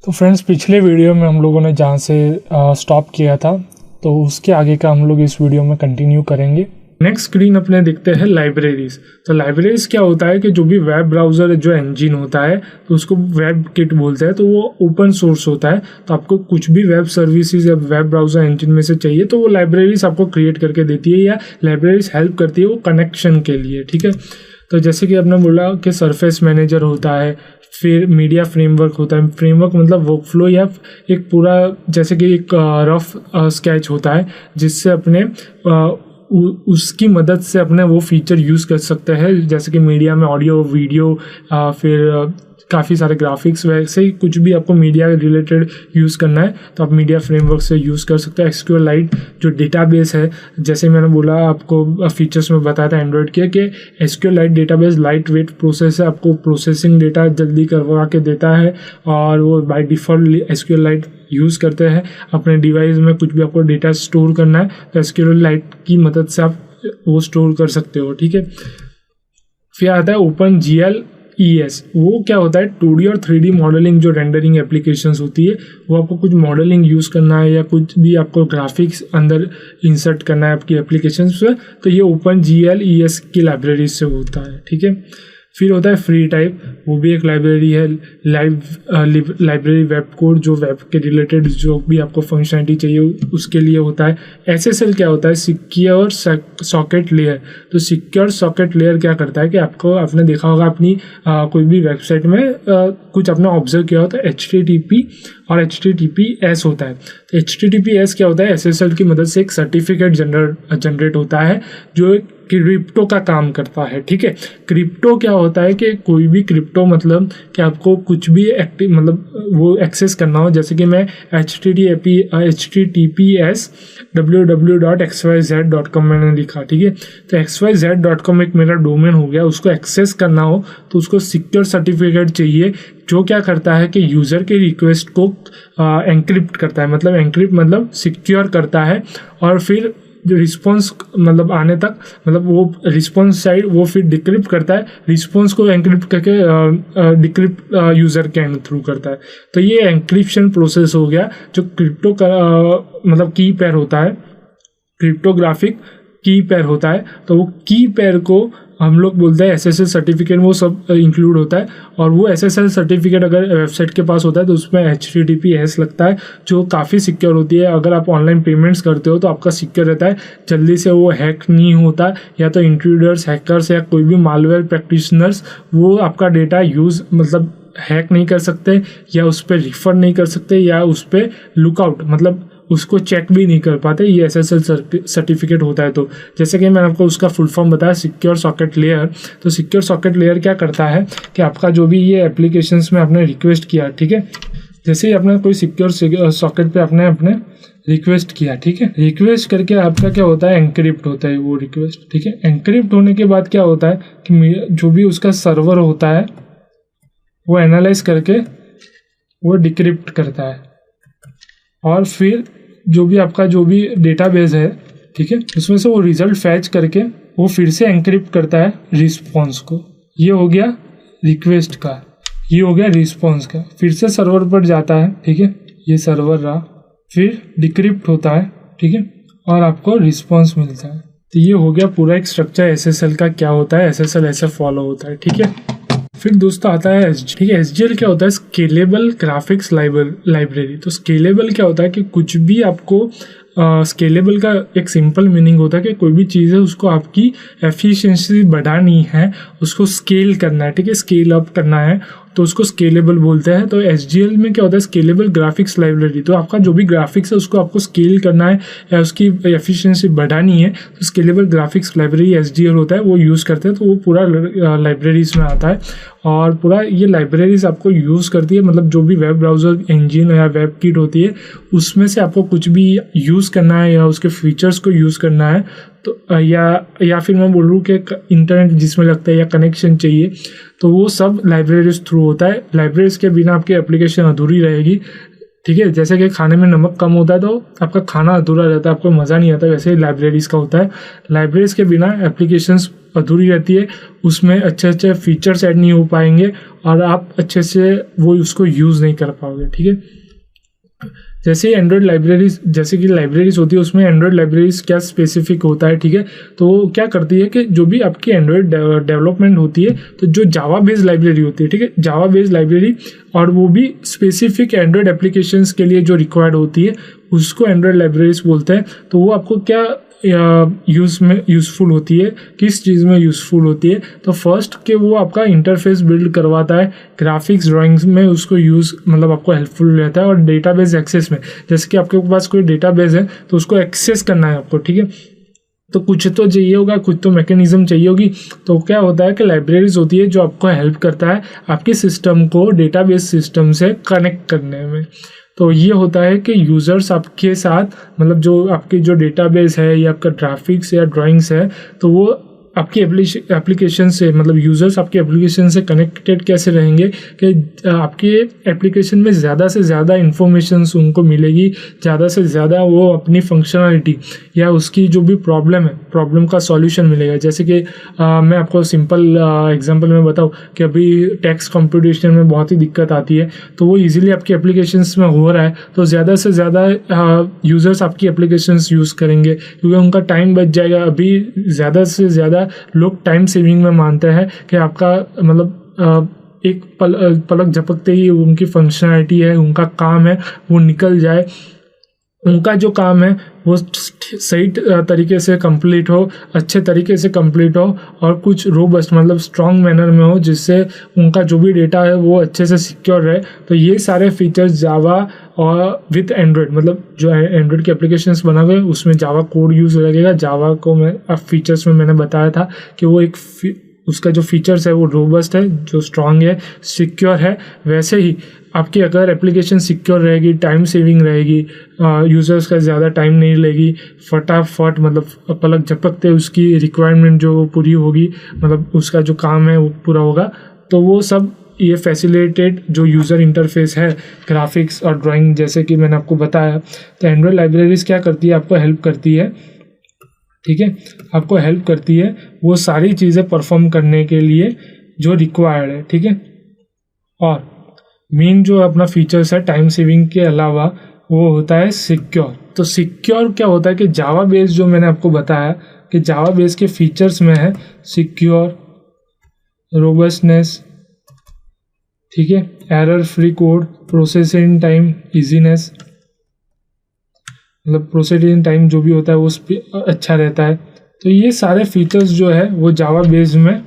तो फ्रेंड्स, पिछले वीडियो में हम लोगों ने जहाँ से स्टॉप किया था तो उसके आगे का हम लोग इस वीडियो में कंटिन्यू करेंगे। नेक्स्ट स्क्रीन अपने देखते हैं लाइब्रेरीज। तो लाइब्रेरीज क्या होता है कि जो भी वेब ब्राउज़र जो इंजन होता है तो उसको वेब किट बोलते हैं, तो वो ओपन सोर्स होता है। तो आपको कुछ भी वेब सर्विसेज या वेब ब्राउज़र इंजन में से चाहिए तो वो लाइब्रेरीज आपको क्रिएट करके देती है या लाइब्रेरीज हेल्प करती है वो कनेक्शन के लिए। ठीक है, तो जैसे कि आपने बोला कि सरफेस मैनेजर होता है, फिर मीडिया फ्रेमवर्क होता है। फ्रेमवर्क मतलब वर्कफ्लो या एक पूरा जैसे कि एक रफ स्केच होता है जिससे अपने उसकी मदद से अपने वो फीचर यूज़ कर सकते हैं, जैसे कि मीडिया में ऑडियो वीडियो फिर काफ़ी सारे ग्राफिक्स, वैसे ही कुछ भी आपको मीडिया रिलेटेड यूज़ करना है तो आप मीडिया फ्रेमवर्क से यूज़ कर सकते हैं। SQLite जो डेटाबेस है, जैसे मैंने बोला आपको फीचर्स में बताया था एंड्रॉयड के कि SQLite database light weight process है, आपको प्रोसेसिंग डेटा जल्दी करवा के देता है और वो बाय डिफ़ॉल्ट SQLite यूज़ करते हैं। अपने डिवाइस में कुछ भी आपको डेटा स्टोर करना है तो SQLite की मदद से आप वो स्टोर कर सकते हो। ठीक है, फिर आता है OpenGL ES। वो क्या होता है 2D और 3D मॉडलिंग जो रेंडरिंग एप्लीकेशंस होती है, वो आपको कुछ मॉडलिंग यूज़ करना है या कुछ भी आपको ग्राफिक्स अंदर इंसर्ट करना है आपकी एप्लीकेशंस पे, तो ये OpenGL ES की लाइब्रेरी से होता है। ठीक है, फिर होता है फ्री टाइप, वो भी एक लाइब्रेरी है। लाइब्रेरी वेब कोड जो वेब के रिलेटेड जो भी आपको फंक्शनलिटी चाहिए उसके लिए होता है। SSL क्या होता है सिक्योर सॉकेट लेयर। तो सिक्योर सॉकेट लेयर क्या करता है कि आपने देखा होगा अपनी कोई भी वेबसाइट में कुछ आपने ऑब्जर्व किया हो तो HTTP और HTTPS होता है। तो HTTPS क्या होता है, SSL की मदद से एक सर्टिफिकेट जनरेट होता है जो क्रिप्टो का काम करता है। ठीक है, क्रिप्टो क्या होता है कि कोई भी क्रिप्टो मतलब कि आपको कुछ भी मतलब वो एक्सेस करना हो, जैसे कि मैं HTTPS www.xyz.com मैंने लिखा। ठीक है, तो xyz.com एक मेरा डोमेन हो गया, उसको एक्सेस करना हो तो उसको सिक्योर सर्टिफिकेट चाहिए जो क्या करता है कि यूज़र के रिक्वेस्ट को एनक्रिप्ट करता है, मतलब एनक्रिप्ट मतलब सिक्योर करता है, और फिर जो रिस्पॉन्स मतलब आने तक मतलब वो रिस्पॉन्स साइड वो फिर डिक्रिप्ट करता है, रिस्पॉन्स को एनक्रिप्ट करके डिक्रिप्ट यूज़र के थ्रू करता है। तो ये एनक्रिप्शन प्रोसेस हो गया जो क्रिप्टो का मतलब की पेयर होता है, क्रिप्टोग्राफिक की पेयर होता है। तो वो की पेयर को हम लोग बोलते हैं SSL सर्टिफिकेट, वो सब इंक्लूड होता है। और वो SSL सर्टिफिकेट अगर वेबसाइट के पास होता है तो उसमें HTTPS लगता है जो काफ़ी सिक्योर होती है। अगर आप ऑनलाइन पेमेंट्स करते हो तो आपका सिक्योर रहता है, जल्दी से वो हैक नहीं होता, या तो इंट्रूडर्स हैकर्स या कोई भी मालवेयर प्रैक्टिशनर्स वो आपका डेटा यूज़ मतलब हैक नहीं कर सकते या उस पर रिफर नहीं कर सकते या उस पर लुकआउट मतलब उसको चेक भी नहीं कर पाते। ये SSL सर्टिफिकेट होता है। तो जैसे कि मैंने आपको उसका फुल फॉर्म बताया सिक्योर सॉकेट लेयर। तो सिक्योर सॉकेट लेयर क्या करता है कि आपका जो भी ये एप्लीकेशंस में आपने रिक्वेस्ट किया, ठीक है, जैसे ही आपने कोई सिक्योर सॉकेट पे अपने रिक्वेस्ट किया, ठीक है, रिक्वेस्ट करके आपका क्या होता है एनक्रिप्ट होता है वो रिक्वेस्ट। ठीक है, एनक्रिप्ट होने के बाद क्या होता है कि जो भी उसका सर्वर होता है वो एनालाइज करके वो डिक्रिप्ट करता है, और फिर जो भी आपका जो भी डेटाबेस है, ठीक है, उसमें से वो रिजल्ट फैच करके वो फिर से एनक्रिप्ट करता है रिस्पॉन्स को। ये हो गया रिक्वेस्ट का, ये हो गया रिस्पॉन्स का, फिर से सर्वर पर जाता है। ठीक है, ये सर्वर रहा, फिर डिक्रिप्ट होता है, ठीक है, और आपको रिस्पॉन्स मिलता है। तो ये हो गया पूरा एक स्ट्रक्चर SSL का क्या होता है, SSL ऐसे फॉलो होता है। ठीक है, फिर दोस्तों आता है SGL। ठीक है, SGL क्या होता है स्केलेबल ग्राफिक्स लाइब्रेरी। तो स्केलेबल क्या होता है कि कुछ भी आपको स्केलेबल का एक सिंपल मीनिंग होता है कि कोई भी चीज़ है उसको आपकी एफिशिएंसी बढ़ानी है, उसको स्केल करना है, ठीक है, स्केल अप करना है, तो उसको स्केलेबल बोलते हैं। तो SGL में क्या होता है स्केलेबल ग्राफिक्स लाइब्रेरी। तो आपका जो भी ग्राफिक्स है उसको आपको स्केल करना है या उसकी एफिशिएंसी बढ़ानी है तो स्केलेबल ग्राफिक्स लाइब्रेरी SGL होता है, वो यूज़ करते हैं। तो वो पूरा लाइब्रेरीज में आता है और पूरा ये लाइब्रेरीज आपको यूज़ करती है, मतलब जो भी वेब ब्राउज़र इंजन या वेब किट होती है उसमें से आपको कुछ भी यूज़ करना है या उसके फीचर्स को यूज़ करना है तो या फिर मैं बोल रहा हूँ कि इंटरनेट जिसमें लगता है या कनेक्शन चाहिए, तो वो सब लाइब्रेरीज थ्रू होता है। लाइब्रेरीज के बिना आपकी एप्लीकेशन अधूरी रहेगी। ठीक है, जैसे कि खाने में नमक कम होता है तो आपका खाना अधूरा रहता है, आपको मज़ा नहीं आता, वैसे ही लाइब्रेरीज का होता है। लाइब्रेरीज के बिना एप्लीकेशंस अधूरी रहती है, उसमें अच्छे अच्छे फीचर्स ऐड नहीं हो पाएंगे और आप अच्छे से वो उसको यूज़ नहीं कर पाओगे। ठीक है, जैसे एंड्रॉयड लाइब्रेरीज, जैसे कि लाइब्रेरीज होती है उसमें एंड्रॉयड लाइब्रेरीज क्या स्पेसिफिक होता है। ठीक है, तो वो क्या करती है कि जो भी आपकी एंड्रॉयड डेवलपमेंट होती है तो जो जावा बेस्ड लाइब्रेरी होती है, ठीक है, जावा बेस्ड लाइब्रेरी, और वो भी स्पेसिफिक एंड्रॉयड एप्लीकेशंस के लिए जो रिक्वायर्ड होती है उसको एंड्रॉयड लाइब्रेरीज बोलते हैं। तो वो आपको क्या यूज़फुल होती है, किस चीज़ में यूज़फुल होती है, तो फर्स्ट के वो आपका इंटरफेस बिल्ड करवाता है, ग्राफिक्स ड्राइंग्स में उसको यूज़ मतलब आपको हेल्पफुल रहता है, और डेटाबेस एक्सेस में, जैसे कि आपके पास कोई डेटाबेस है तो उसको एक्सेस करना है आपको। ठीक है, तो कुछ तो चाहिए होगा, कुछ तो मैकेनिज्म चाहिए होगी। तो क्या होता है कि लाइब्रेरीज होती है जो आपको हेल्प करता है आपके सिस्टम को डेटाबेस सिस्टम से कनेक्ट करने में। तो ये होता है कि यूज़र्स आपके साथ मतलब जो आपके जो डेटाबेस है या आपका ग्राफिक्स या ड्राइंग्स है तो वो आपकी एप्लीकेशन से मतलब यूज़र्स आपके एप्लीकेशन से कनेक्टेड कैसे रहेंगे कि आपके एप्लीकेशन में ज़्यादा से ज़्यादा इंफॉर्मेशंस उनको मिलेगी, ज़्यादा से ज़्यादा वो अपनी फंक्शनलिटी या उसकी जो भी प्रॉब्लम है प्रॉब्लम का सॉल्यूशन मिलेगा। जैसे कि मैं आपको सिंपल एग्जांपल में बताऊँ कि अभी टेक्स्ट कंप्यूटेशन में बहुत ही दिक्कत आती है, तो वो इजीली आपकी एप्लीकेशंस में हो रहा है तो ज़्यादा से ज़्यादा यूज़र्स आपकी एप्लीकेशंस यूज़ करेंगे क्योंकि उनका टाइम बच जाएगा। अभी ज़्यादा से ज़्यादा लोग टाइम सेविंग में मानते हैं कि आपका मतलब एक पलक झपकते ही उनकी फंक्शनैलिटी है, उनका काम है वो निकल जाए, उनका जो काम है वो सही तरीके से कंप्लीट हो, अच्छे तरीके से कंप्लीट हो और कुछ रोबस्ट मतलब स्ट्रॉन्ग मैनर में हो जिससे उनका जो भी डेटा है वो अच्छे से सिक्योर रहे। तो ये सारे फीचर्स जावा और विथ एंड्रॉयड मतलब जो एंड्रॉयड के एप्लीकेशंस बना हुए उसमें जावा कोड यूज़ लगेगा। जावा को मैं अब फीचर्स में मैंने बताया था कि वो एक उसका जो फीचर्स है वो रोबस्ट है, जो स्ट्रॉन्ग है, सिक्योर है। वैसे ही आपकी अगर एप्लीकेशन सिक्योर रहेगी, टाइम सेविंग रहेगी, यूज़र्स का ज़्यादा टाइम नहीं लेगी, फटाफट मतलब पलक झपकते उसकी रिक्वायरमेंट जो पूरी होगी, मतलब उसका जो काम है वो पूरा होगा। तो वो सब ये फैसिलिटेड जो यूज़र इंटरफेस है ग्राफिक्स और ड्राइंग जैसे कि मैंने आपको बताया, तो एंड्रॉयड लाइब्रेरीज क्या करती है, आपको हेल्प करती है। ठीक है, आपको हेल्प करती है वो सारी चीज़ें परफॉर्म करने के लिए जो रिक्वायर्ड है। ठीक है, और मेन जो अपना फीचर्स है टाइम सेविंग के अलावा वो होता है सिक्योर। तो सिक्योर क्या होता है कि जावा बेस जो मैंने आपको बताया कि जावा बेस के फीचर्स में है सिक्योर, रोबस्टनेस, ठीक है, error free code, processing time, easiness, मतलब प्रोसेसिंग टाइम जो भी होता है वो उस पर अच्छा रहता है। तो ये सारे फीचर्स जो है वो जावा बेस में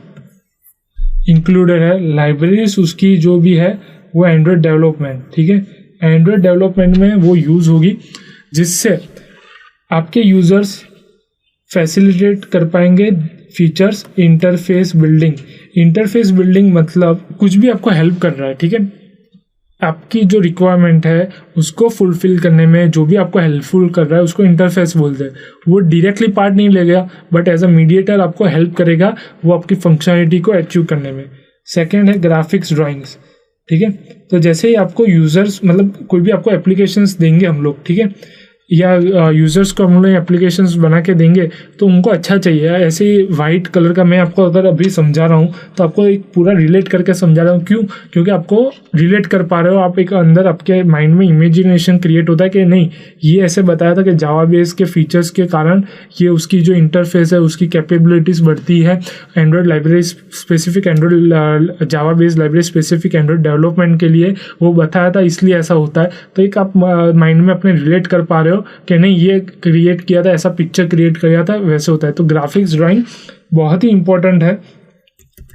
इंक्लूडेड है। लाइब्रेरीज उसकी जो भी है वो एंड्रॉयड डेवलपमेंट, ठीक है, एंड्रॉयड डेवलपमेंट में वो यूज़ होगी जिससे आपके यूज़र्स फैसिलिटेट कर पाएंगे फीचर्स। इंटरफेस बिल्डिंग मतलब कुछ भी आपको हेल्प कर रहा है, ठीक है, आपकी जो रिक्वायरमेंट है उसको फुलफिल करने में जो भी आपको हेल्पफुल कर रहा है उसको इंटरफेस बोलते हैं। वो डायरेक्टली पार्ट नहीं लेगा बट एज अ मीडिएटर आपको हेल्प करेगा वो आपकी फंक्शनलिटी को अचीव करने में। सेकंड है ग्राफिक्स ड्राइंग्स, ठीक है, तो जैसे ही आपको यूज़र्स मतलब कोई भी आपको एप्लीकेशंस देंगे हम लोग, ठीक है, या यूज़र्स को हम लोग एप्लीकेशंस बना के देंगे तो उनको अच्छा चाहिए। ऐसे ही वाइट कलर का मैं आपको अगर अभी समझा रहा हूँ तो आपको एक पूरा रिलेट करके समझा रहा हूँ। क्यों? क्योंकि आपको रिलेट कर पा रहे हो, आप एक अंदर आपके माइंड में इमेजिनेशन क्रिएट होता है कि नहीं ये ऐसे बताया था कि जावा बेस के फीचर्स के कारण ये उसकी जो इंटरफेस है उसकी कैपेबिलिटीज़ बढ़ती है। Android library specific Android Java base library specific Android development के लिए वो बताया था, इसलिए ऐसा होता है। तो एक आप माइंड में अपने रिलेट कर पा रहे हो कि नहीं ये क्रिएट किया था, ऐसा पिक्चर क्रिएट किया था, वैसे होता है। तो ग्राफिक्स ड्राइंग बहुत ही इंपॉर्टेंट है,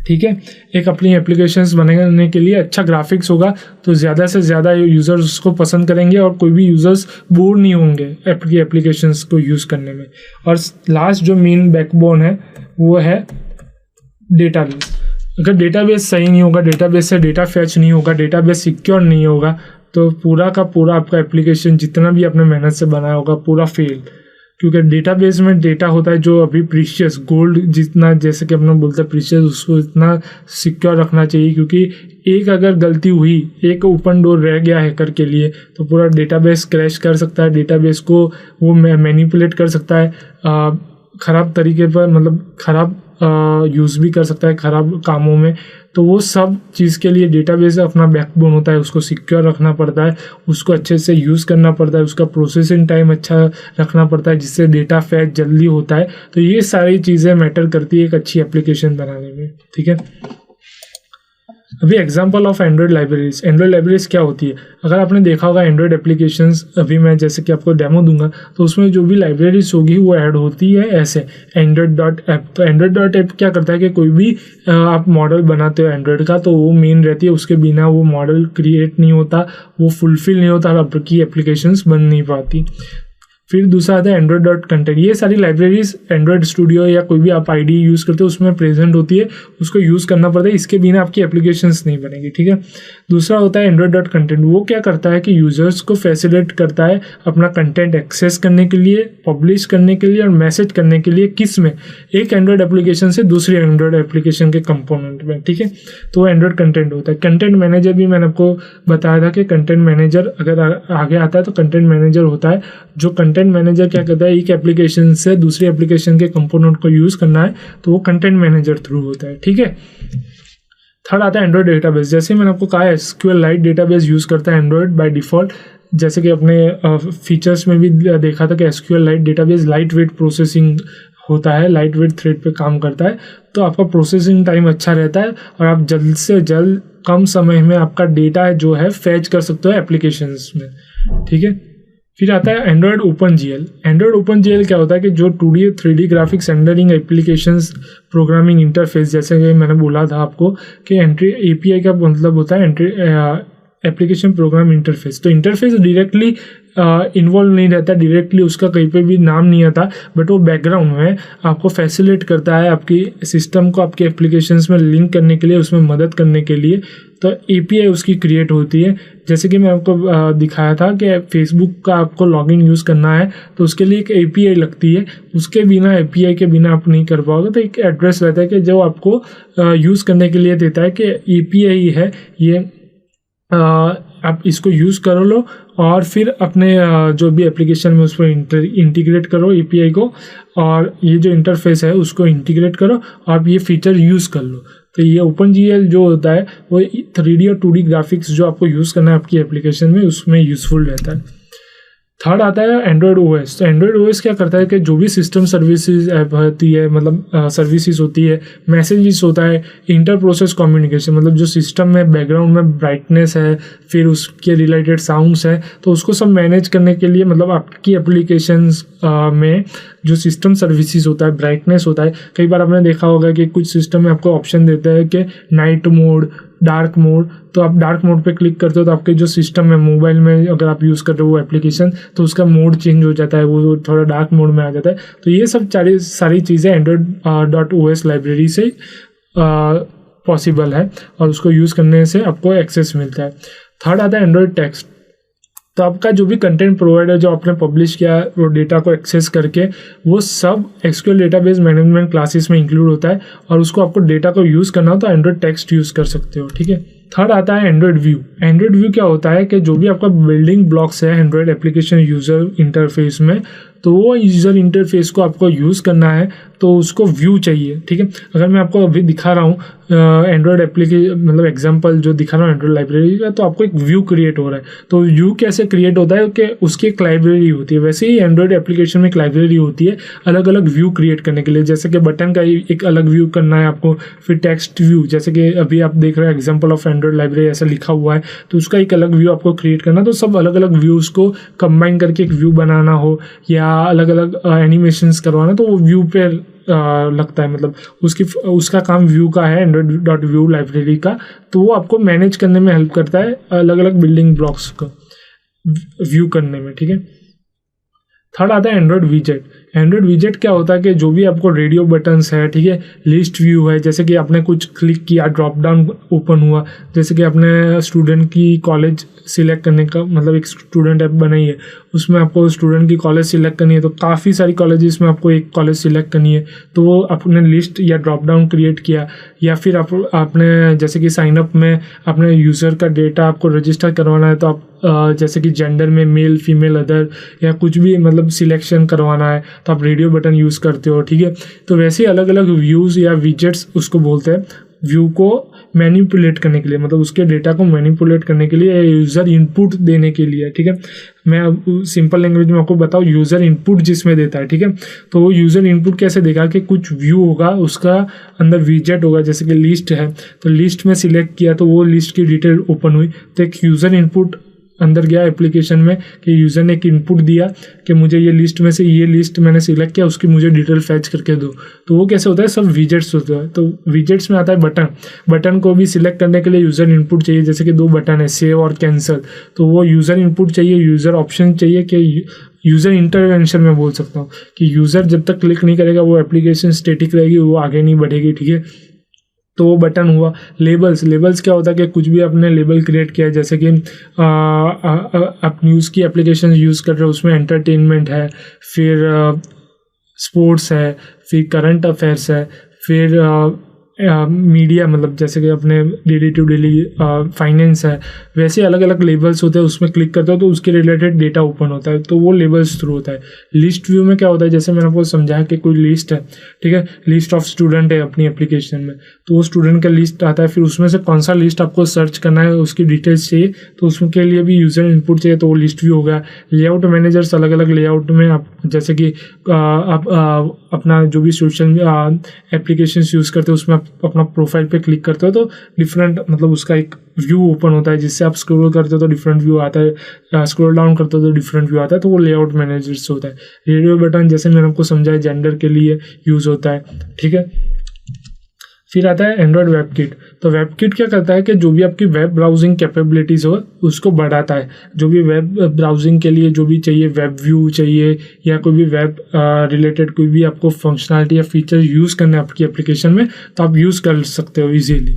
ठीक है, एक अपनी एप्लीकेशंस बनाने के लिए अच्छा ग्राफिक्स होगा तो ज़्यादा से ज़्यादा यूज़र्स उसको पसंद करेंगे और कोई भी यूज़र्स बोर नहीं होंगे एप्लीकेशंस को यूज़ करने में। और लास्ट जो मेन बैकबोन है वो है डेटाबेस। अगर डेटाबेस सही नहीं होगा, डेटाबेस से डेटा फैच नहीं होगा, डेटाबेस सिक्योर नहीं होगा तो पूरा का पूरा आपका एप्लीकेशन जितना भी आपने मेहनत से बनाया होगा पूरा फेल। क्योंकि डेटाबेस में डेटा होता है जो अभी प्रीशियस गोल्ड जितना, जैसे कि अपना बोलते हैं प्रीशियस, उसको इतना सिक्योर रखना चाहिए क्योंकि एक अगर गलती हुई, एक ओपन डोर रह गया हैकर के लिए तो पूरा डेटाबेस क्रैश कर सकता है, डेटाबेस को वो मैनिपुलेट कर सकता है ख़राब तरीके पर, मतलब ख़राब यूज़ भी कर सकता है ख़राब कामों में। तो वो सब चीज़ के लिए डेटाबेस अपना बैकबोन होता है, उसको सिक्योर रखना पड़ता है, उसको अच्छे से यूज़ करना पड़ता है, उसका प्रोसेसिंग टाइम अच्छा रखना पड़ता है जिससे डेटा फैच जल्दी होता है। तो ये सारी चीज़ें मैटर करती है एक अच्छी एप्लीकेशन बनाने में, ठीक है। अभी एग्जांपल ऑफ एंड्रॉयड लाइब्रेरीज क्या होती है, अगर आपने देखा होगा एंड्रॉयड एप्लीकेशंस, अभी मैं जैसे कि आपको डेमो दूंगा तो उसमें जो भी लाइब्रेरीज होगी वो ऐड होती है ऐसे android.app। तो android.app क्या करता है कि कोई भी आप मॉडल बनाते हो एंड्रॉयड का तो वो मेन रहती है, उसके बिना वो मॉडल क्रिएट नहीं होता, वो फुलफिल नहीं होता, आपकी एप्लीकेशंस बन नहीं पाती। फिर दूसरा आता है android.content। ये सारी लाइब्रेरीज एंड्रॉयड स्टूडियो या कोई भी आप आईडी यूज़ करते हो उसमें प्रेजेंट होती है, उसको यूज़ करना पड़ता है, इसके बिना आपकी एप्लीकेशंस नहीं बनेगी, ठीक है। दूसरा होता है android.content। वो क्या करता है कि यूजर्स को फैसिलिटेट करता है अपना कंटेंट एक्सेस करने के लिए, पब्लिश करने के लिए और मैसेज करने के लिए, किस में, एक एंड्रॉयड एप्लीकेशन से दूसरी एंड्रॉयड एप्लीकेशन के कंपोनेंट में, ठीक है। तो वो एंड्रॉयड कंटेंट होता है। कंटेंट मैनेजर भी मैंने आपको बताया था कि कंटेंट मैनेजर अगर आगे आता है तो कंटेंट मैनेजर होता है, जो कंटेंट मैनेजर क्या करता है, एक एप्लीकेशन से दूसरी एप्लीकेशन के कंपोनेंट को यूज़ करना है तो वो कंटेंट मैनेजर थ्रू होता है, ठीक है। थर्ड आता है एंड्रॉयड डेटाबेस। जैसे मैंने आपको कहा SQLite डेटाबेस यूज़ करता है एंड्रॉयड बाय डिफ़ॉल्ट, जैसे कि अपने फीचर्स में भी देखा था कि SQLite database light weight processing होता है, लाइट वेट थ्रेड पे काम करता है, तो आपका प्रोसेसिंग टाइम अच्छा रहता है और आप जल्द से जल्द कम समय में आपका डेटा जो है फैच कर सकते हो एप्लीकेशंस में, ठीक है। फिर आता है एंड्रॉयड OpenGL। एंड्रॉयड OpenGL क्या होता है कि जो 2D 3D graphics rendering applications programming interface, जैसे कि मैंने बोला था आपको कि API का मतलब होता है एप्लीकेशन प्रोग्राम इंटरफेस। तो इंटरफेस डायरेक्टली इन्वॉल्व नहीं रहता, डायरेक्टली उसका कहीं पे भी नाम नहीं आता, बट वो बैकग्राउंड में आपको फैसिलिटेट करता है आपकी सिस्टम को आपके एप्लीकेशंस में लिंक करने के लिए, उसमें मदद करने के लिए। तो API उसकी क्रिएट होती है, जैसे कि मैं आपको दिखाया था कि फेसबुक का आपको लॉगिन यूज़ करना है तो उसके लिए एक API लगती है, उसके बिना API के बिना आप नहीं कर पाओगे। तो एक एड्रेस रहता है कि जो आपको यूज़ करने के लिए देता है कि API है ये, आप इसको यूज़ करो लो और फिर अपने जो भी एप्लीकेशन में उस पर इंटीग्रेट करो API को, और ये जो इंटरफेस है उसको इंटीग्रेट करो, आप ये फीचर यूज़ कर लो। तो ये OpenGL जो होता है वो 3D और 2D ग्राफिक्स जो आपको यूज़ करना है आपकी एप्लीकेशन में, उसमें यूज़फुल रहता है। थर्ड आता है एंड्रॉयड OS। तो एंड्रॉयड OS क्या करता है कि जो भी सिस्टम सर्विसेज ऐप होती है, मतलब सर्विसेज होती है, मैसेजेस होता है, इंटर प्रोसेस कम्युनिकेशन, मतलब जो सिस्टम में बैकग्राउंड में ब्राइटनेस है, फिर उसके रिलेटेड साउंड्स है, तो उसको सब मैनेज करने के लिए, मतलब आपकी एप्लीकेशंस में जो सिस्टम सर्विसेज होता है, ब्राइटनेस होता है, कई बार आपने देखा होगा कि कुछ सिस्टम में आपको ऑप्शन देता है कि नाइट मोड, डार्क मोड, तो आप डार्क मोड पे क्लिक करते हो तो आपके जो सिस्टम है मोबाइल में अगर आप यूज़ कर रहे हो वो एप्लीकेशन, तो उसका मोड चेंज हो जाता है, वो थोड़ा डार्क मोड में आ जाता है। तो ये सब सारी चीज़ें android.os लाइब्रेरी से पॉसिबल है और उसको यूज़ करने से आपको एक्सेस मिलता है। थर्ड आता है एंड्रॉयड टेक्स्ट। तो आपका जो भी कंटेंट प्रोवाइडर जो आपने पब्लिश किया वो डेटा को एक्सेस करके, वो सब SQL डेटाबेस मैनेजमेंट क्लासेस में इंक्लूड होता है और उसको आपको डेटा को यूज़ करना हो तो एंड्रॉयड टेक्स्ट यूज़ कर सकते हो, ठीक है। थर्ड आता है एंड्रॉयड व्यू। एंड्रॉयड व्यू क्या होता है कि जो भी आपका बिल्डिंग ब्लॉक्स है एंड्रॉयड एप्लीकेशन यूज़र इंटरफेस में, तो वो यूज़र इंटरफेस को आपको यूज़ करना है तो उसको व्यू चाहिए, ठीक है। अगर मैं आपको अभी दिखा रहा हूँ एंड्रॉयड एप्लीकेशन, मतलब एग्जांपल जो दिखा रहा हूँ एंड्रॉयड लाइब्रेरी का, तो आपको एक व्यू क्रिएट हो रहा है। तो व्यू कैसे क्रिएट होता है कि उसकी एक लाइब्रेरी होती है, वैसे ही एंड्रॉयड एप्लीकेशन में एक लाइब्रेरी होती है अलग अलग व्यू क्रिएट करने के लिए। जैसे कि बटन का एक अलग व्यू करना है आपको, फिर टेक्स्ट व्यू, जैसे कि अभी आप देख रहे हैं एग्जाम्पल ऑफ एंड्रॉयड लाइब्रेरी ऐसा लिखा हुआ है, तो उसका एक अलग व्यू आपको क्रिएट करना। तो सब अलग अलग व्यूज़ को कंबाइन करके एक व्यू बनाना हो या अलग अलग एनिमेशंस करवाना, तो वो व्यू पे लगता है, मतलब उसका काम व्यू का है, android.view लाइब्रेरी का। तो वो आपको मैनेज करने में हेल्प करता है अलग अलग बिल्डिंग ब्लॉक्स को व्यू करने में, ठीक है। थर्ड आता है एंड्रॉयड विजेट। एंड्रॉयड विजेट क्या होता है कि जो भी आपको रेडियो बटन्स है, ठीक है, लिस्ट व्यू है, जैसे कि आपने कुछ क्लिक किया ड्रॉप डाउन ओपन हुआ, जैसे कि आपने स्टूडेंट की कॉलेज सिलेक्ट करने का, मतलब एक स्टूडेंट ऐप बनाई है, उसमें आपको स्टूडेंट की कॉलेज सिलेक्ट करनी है, तो काफ़ी सारी कॉलेजेस में आपको एक कॉलेज सिलेक्ट करनी है, तो वो आपने लिस्ट या ड्रॉप डाउन क्रिएट किया, या फिर आपने जैसे कि साइनअप में अपने यूज़र का डेटा आपको रजिस्टर करवाना है, तो आप जैसे कि जेंडर में मेल फीमेल अदर या कुछ भी मतलब सिलेक्शन करवाना है, तो आप रेडियो बटन यूज़ करते हो, ठीक है। तो वैसे अलग अलग व्यूज़ या विजेट्स उसको बोलते हैं, व्यू को मैनिपुलेट करने के लिए, मतलब उसके डेटा को मैनिपुलेट करने के लिए, यूज़र इनपुट देने के लिए, ठीक है। मैं अब सिंपल लैंग्वेज में आपको बताऊँ, यूज़र इनपुट जिसमें देता है, ठीक है। तो वो यूज़र इनपुट कैसे देगा कि कुछ व्यू होगा, उसका अंदर विजेट होगा, जैसे कि लिस्ट है, तो लिस्ट में सिलेक्ट किया तो वो लिस्ट की डिटेल ओपन हुई, तो एक यूज़र इनपुट अंदर गया एप्लीकेशन में कि यूज़र ने एक इनपुट दिया कि मुझे ये लिस्ट में से ये लिस्ट मैंने सिलेक्ट किया, उसकी मुझे डिटेल फैच करके दो। तो वो कैसे होता है, सब विजेट्स होता है। तो विजेट्स में आता है बटन, बटन को भी सिलेक्ट करने के लिए यूज़र इनपुट चाहिए, जैसे कि 2 बटन है, सेव और कैंसिल, तो वो यूज़र इनपुट चाहिए, यूज़र ऑप्शन चाहिए कि यूज़र इंटरवेंशन में बोल सकता हूँ कि यूज़र जब तक क्लिक नहीं करेगा वो एप्लीकेशन स्टेटिक रहेगी, वो आगे नहीं बढ़ेगी, ठीक है। तो वो बटन हुआ। लेबल्स क्या होता है कि कुछ भी आपने लेबल क्रिएट किया है, जैसे कि आप न्यूज़ की एप्लीकेशन यूज़ कर रहे हो, उसमें एंटरटेनमेंट है, फिर स्पोर्ट्स है, फिर करंट अफेयर्स है, फिर मीडिया, मतलब जैसे कि अपने डेली टू डेली फाइनेंस है, वैसे अलग अलग लेबल्स होते हैं। उसमें क्लिक करते हो तो उसके रिलेटेड डेटा ओपन होता है, तो वो लेबल्स थ्रू होता है। लिस्ट व्यू में क्या होता है, जैसे मैंने आपको समझाया कि कोई लिस्ट है, ठीक है, लिस्ट ऑफ स्टूडेंट है अपनी एप्लीकेशन में, तो वो स्टूडेंट का लिस्ट आता है, फिर उसमें से कौन सा लिस्ट आपको सर्च करना है, उसकी डिटेल्स चाहिए, तो उसके लिए भी यूज़र इनपुट चाहिए, तो वो लिस्ट व्यू हो गया। लेआउट मैनेजर्स, अलग अलग लेआउट में आप, जैसे कि आप अपना जो भी सोशल एप्लीकेशंस यूज़ करते हो उसमें अपना प्रोफाइल पे क्लिक करते हो तो डिफरेंट, मतलब उसका एक व्यू ओपन होता है, जिससे आप स्क्रॉल करते हो तो डिफरेंट व्यू आता है, स्क्रॉल डाउन करते हो तो डिफरेंट व्यू आता है, तो वो लेआउट मैनेजर से होता है। रेडियो बटन जैसे मैंने आपको समझाया जेंडर के लिए यूज़ होता है, ठीक है। फिर आता है एंड्रॉयड वेब किट। तो वेब किट क्या करता है कि जो भी आपकी वेब ब्राउजिंग कैपेबिलिटीज़ हो उसको बढ़ाता है। जो भी वेब ब्राउजिंग के लिए जो भी चाहिए, वेब व्यू चाहिए या कोई भी वेब रिलेटेड कोई भी आपको फंक्शनलिटी या फीचर यूज़ करना है आपकी एप्लीकेशन में, तो आप यूज़ कर सकते हो ईजीली।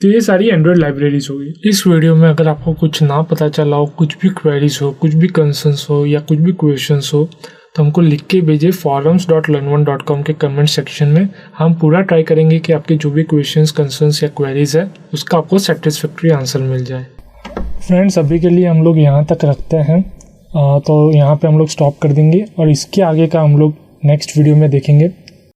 तो ये सारी एंड्रॉयड लाइब्रेरीज होगी। इस वीडियो में अगर आपको कुछ ना पता चला हो, कुछ भी क्वेरीज हो, कुछ भी कंसर्न्स हो या कुछ भी क्वेश्चंस हो, तो हमको लिख के भेजिए forums.learn1.com के कमेंट सेक्शन में। हम पूरा ट्राई करेंगे कि आपके जो भी क्वेश्चंस, कंसर्न्स या क्वेरीज है उसका आपको सेटिस्फैक्ट्री आंसर मिल जाए। फ्रेंड्स, अभी के लिए हम लोग यहाँ तक रखते हैं, तो यहाँ पे हम लोग स्टॉप कर देंगे और इसके आगे का हम लोग नेक्स्ट वीडियो में देखेंगे।